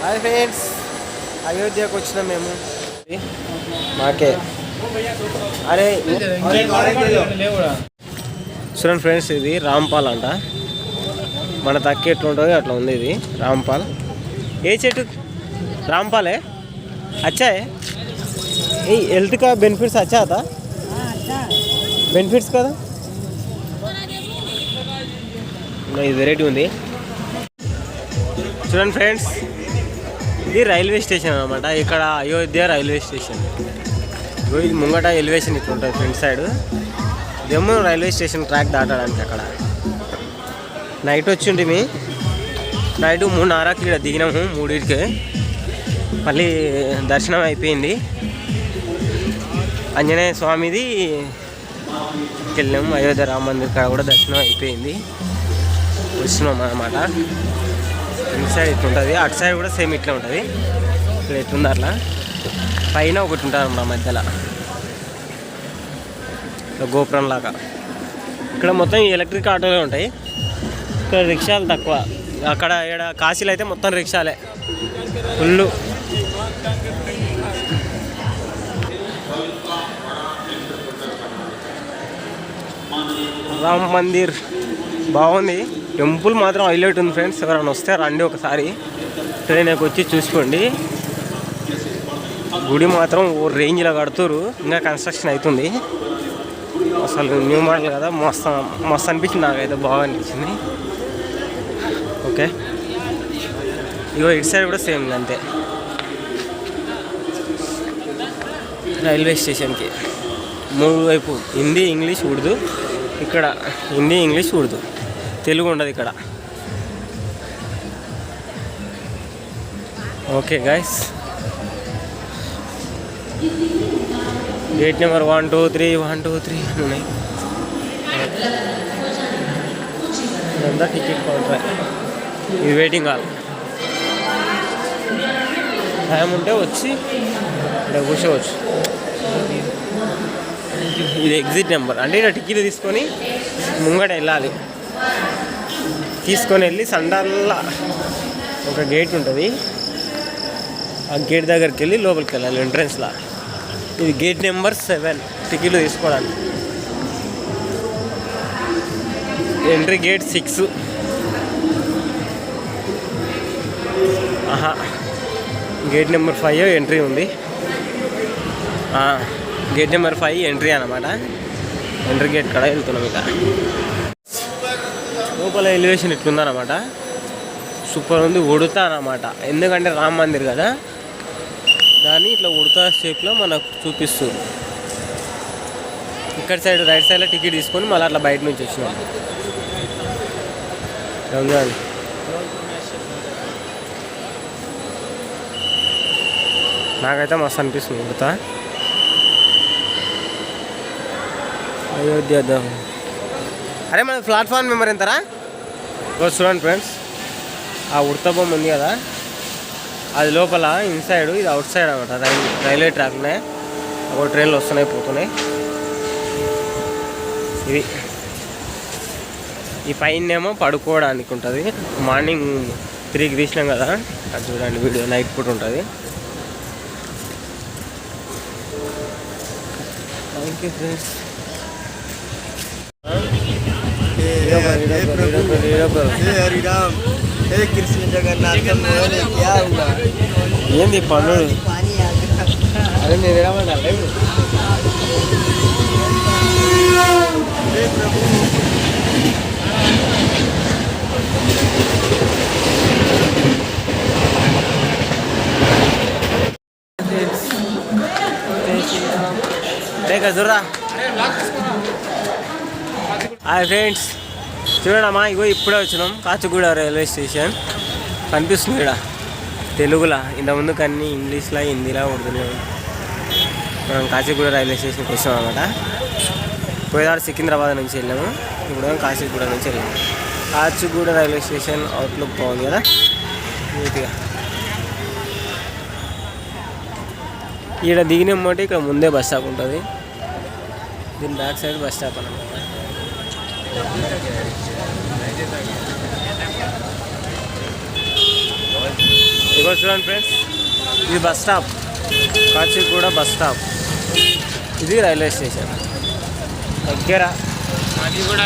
Hi friends, అయోధ్యకు వచ్చినాం మేము. మాకే అరే చూడండి ఫ్రెండ్స్, ఇది రాంపాల్ అంట. మన తక్కి ఎట్లుంటుంది అట్లా ఉంది. ఇది రాంపాల్. ఏ చెట్టు? రాంపాలే. అచ్చా ఏ హెల్త్ కా బెనిఫిట్స్ అచ్చా था బెనిఫిట్స్ కదా. ఇది వెరైటీ ఉంది. చూడండి ఫ్రెండ్స్, ఇది రైల్వే స్టేషన్ అనమాట. ఇక్కడ అయోధ్య రైల్వే స్టేషన్. ఇది ముంగట ఎలివేషన్ ఇట్లా ఉంటుంది ఫ్రంట్ సైడ్. ఇదేమో రైల్వే స్టేషన్ ట్రాక్ దాటడానికి. అక్కడ నైట్ వచ్చిండి మీ నైట్ 3:30కి ఇక్కడ దిగినాము. 3కి మళ్ళీ దర్శనం అయిపోయింది. ఆంజనేయ స్వామిది వెళ్ళాము. అయోధ్య రామ మందిర్ కాడ కూడా దర్శనం అయిపోయింది. వచ్చినాం అన్నమాట. ఇటు సైడ్ ఇట్లా ఉంటుంది, అటు సైడ్ కూడా సేమ్ ఇట్లా ఉంటుంది. ఇక్కడ ఎట్లుంది అట్లా. పైన ఒకటి ఉంటుంది అన్నమాట మధ్యలో, గోపురం లాగా. ఇక్కడ మొత్తం ఎలక్ట్రిక్ ఆటోలే ఉంటాయి. ఇక్కడ రిక్షాలు తక్కువ. అక్కడ ఇక్కడ కాశీలో అయితే మొత్తం రిక్షాలే ఫుల్. రామ్ మందిర్ బాగుంది. టెంపుల్ మాత్రం హైలైట్ ఉంది ఫ్రెండ్స్. ఎవరైనా వస్తే రండి ఒకసారి, ట్రైన్కి వచ్చి చూసుకోండి. గుడి మాత్రం ఓ రేంజ్లో కడుతురు. ఇంకా కన్స్ట్రక్షన్ అవుతుంది. అసలు న్యూ మోడల్ కదా, మస్తు మస్తు అనిపించింది. నాకైతే బాగా అనిపించింది. ఓకే, ఇగో ఇటు సైడ్ కూడా సేమ్ అంతే. రైల్వే స్టేషన్కి 3 వైపు హిందీ, ఇంగ్లీష్, ఉర్దూ. ఇక్కడ హిందీ, ఇంగ్లీష్, ఉర్దూ, తెలుగు ఉండదు ఇక్కడ. ఓకే గైస్, గేట్ నెంబర్ 1, 2, 3 1, 2, 3 ఉన్నాయి. ఇదంతా టికెట్ కౌంటర్. ఇది వెయిటింగ్ హాల్. టైం ఉంటే వచ్చి ఇక్కడ కూర్చోవచ్చు. ఇది ఎగ్జిట్ నెంబర్. అంటే ఇక్కడ టికెట్ తీసుకొని ముంగట వెళ్ళాలి. తీసుకొని వెళ్ళి సండాల్లో ఒక గేట్ ఉంటుంది. ఆ గేట్ దగ్గరికి వెళ్ళి లోపలికి వెళ్ళాలి ఎంట్రన్స్లో. ఇది గేట్ నెంబర్ 7 టికెట్లు తీసుకోవడానికి. Entry gate 6. Gate number 5 entry ఉంది. గేట్ నెంబర్ 5 ఎంట్రీ అన్నమాట. ఎంట్రీ గేట్ కాడ వెళ్తున్నాం. ఇక లోపల ఎలివేషన్ ఇట్లుందన్నమాట. సూపర్ ఉంది. ఉడతా అన్నమాట. ఎందుకంటే రామ్ మందిర్ కదా, దాన్ని ఇట్లా ఉడతా షేప్లో మనకు చూపిస్తుంది. ఇక్కడ సైడ్ రైట్ సైడ్లో టికెట్ తీసుకొని మళ్ళీ అట్లా బయట నుంచి వచ్చినాం. రంజాన్ నాకైతే మస్తు అనిపిస్తుంది ఉడతా. అయోధ్య. అరే మన ప్లాట్ఫామ్ నెంబర్ ఎంతరా? చూడండి ఫ్రెండ్స్, ఆ ఉడత బొమ్మ ఉంది కదా, అది లోపల ఇన్సైడ్, ఇది అవుట్ సైడ్ అనమాట. రైల్వే ట్రాక్నే ఒక ట్రైన్లు వస్తున్నాయి పోతున్నాయి. ఇది ఈ పైన ఏమో పడుకోవడానికి ఉంటుంది. మార్నింగ్ 3కి తీసినాం కదా, అది చూడండి వీడియో. నైట్ పూట ఉంటుంది. Thank you friends. ఏంది పన్నుడు? అదే నేను ఏమంటా చూడరా. హాయ్ ఫ్రెండ్స్, చూడమ్మా, ఇగో ఇప్పుడే వచ్చినాం కాచిగూడ రైల్వే స్టేషన్. కనిపిస్తుంది ఇక్కడ తెలుగులో. ఇంతకుముందు అన్నీ ఇంగ్లీష్లో, హిందీలో, ఉర్దూలో. మనం కాచిగూడ రైల్వే స్టేషన్కి వచ్చాం అనమాట. పోయేదాడు సికింద్రాబాద్ నుంచి వెళ్ళాము. ఇప్పుడు కాచిగూడ నుంచి వెళ్ళాము. కాచిగూడ రైల్వే స్టేషన్ అవుట్లుక్ బాగుంది కదా, నీట్గా. ఇక్కడ దిగినమ్మంటే ఇక్కడ ముందే బస్ స్టాప్ ఉంటుంది. దీని బ్యాక్ సైడ్ బస్ స్టాప్ అన్నమాట. ఇగో చూడండి ఫ్రెండ్స్, ఇది bus stop, Kachiguda bus stop. ఇది రైల్వే స్టేషన్ దగ్గర. కాచిగూడ